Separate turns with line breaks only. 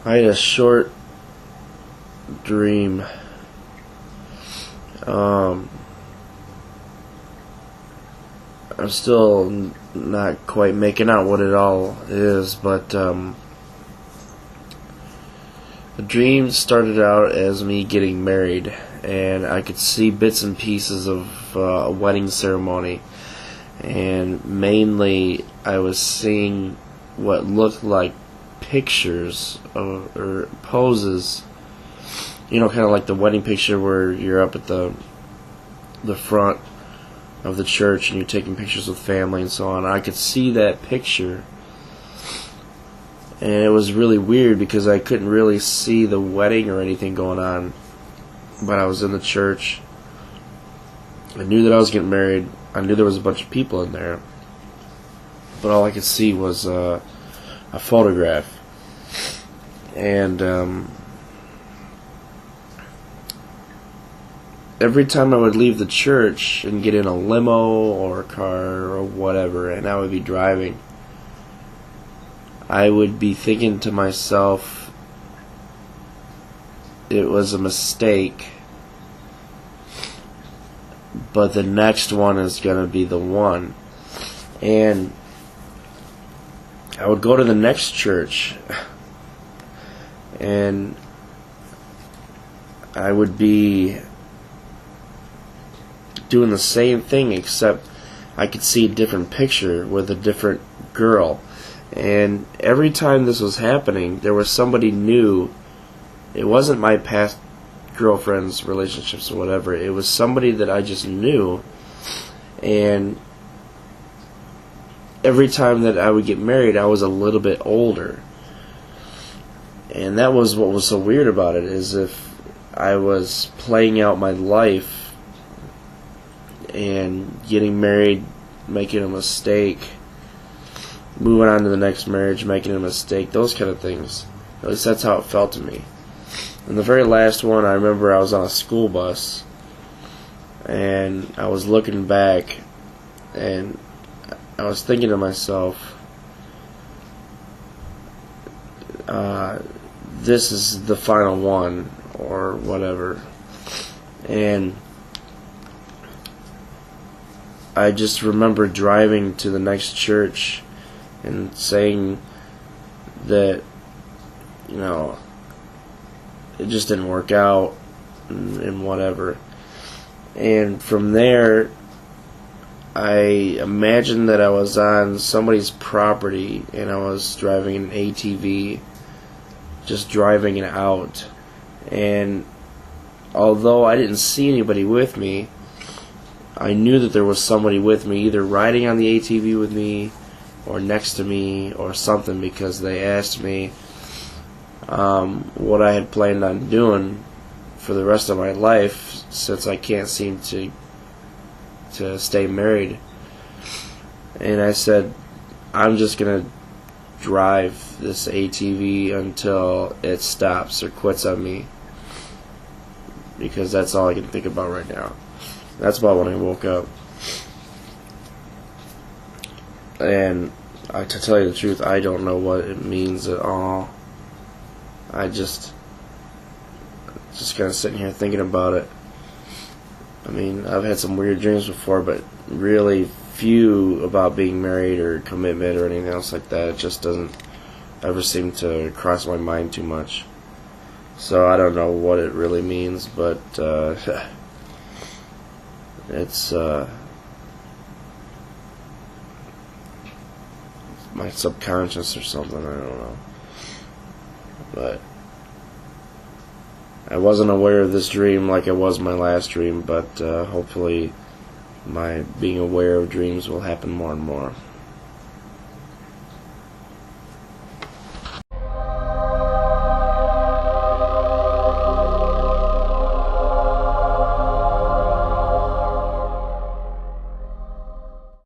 I had a short dream. I'm still not quite making out what it all is, but the dream started out as me getting married, and I could see bits and pieces of a wedding ceremony, and mainly I was seeing what looked like pictures or poses, kind of like the wedding picture where you're up at the front of the church and you're taking pictures with family and so on. I could see that picture, and it was really weird because I couldn't really see the wedding or anything going on, but I was in the church. I knew that I was getting married. I knew there was a bunch of people in there, but all I could see was a photograph. And every time I would leave the church and get in a limo or a car or whatever, and I would be driving, I would be thinking to myself, it was a mistake, but the next one is going to be the one. And I would go to the next church, and I would be doing the same thing, except I could see a different picture with a different girl. And every time this was happening, there was somebody new. It wasn't my past girlfriends, relationships, or whatever. It was somebody that I just knew. And every time that I would get married, I was a little bit older. And that was what was so weird about it, is if I was playing out my life and getting married, making a mistake, moving on to the next marriage, making a mistake, those kind of things. At least that's how it felt to me. And the very last one, I remember I was on a school bus, and I was looking back, and I was thinking to myself, this is the final one, or whatever. And I just remember driving to the next church and saying that, it just didn't work out and whatever. And from there, I imagined that I was on somebody's property and I was driving an ATV, just driving it out. And although I didn't see anybody with me, I knew that there was somebody with me, either riding on the ATV with me or next to me or something, because they asked me what I had planned on doing for the rest of my life, since I can't seem to stay married. And I said, I'm just going to drive this ATV until it stops or quits on me, because that's all I can think about right now. That's about when I woke up. And to tell you the truth, I don't know what it means at all. I just kind of sitting here thinking about it. I mean, I've had some weird dreams before, but really few about being married or commitment or anything else like that. It just doesn't ever seem to cross my mind too much. So I don't know what it really means, but it's my subconscious or something, I don't know. But I wasn't aware of this dream like I was my last dream, but hopefully my being aware of dreams will happen more and more.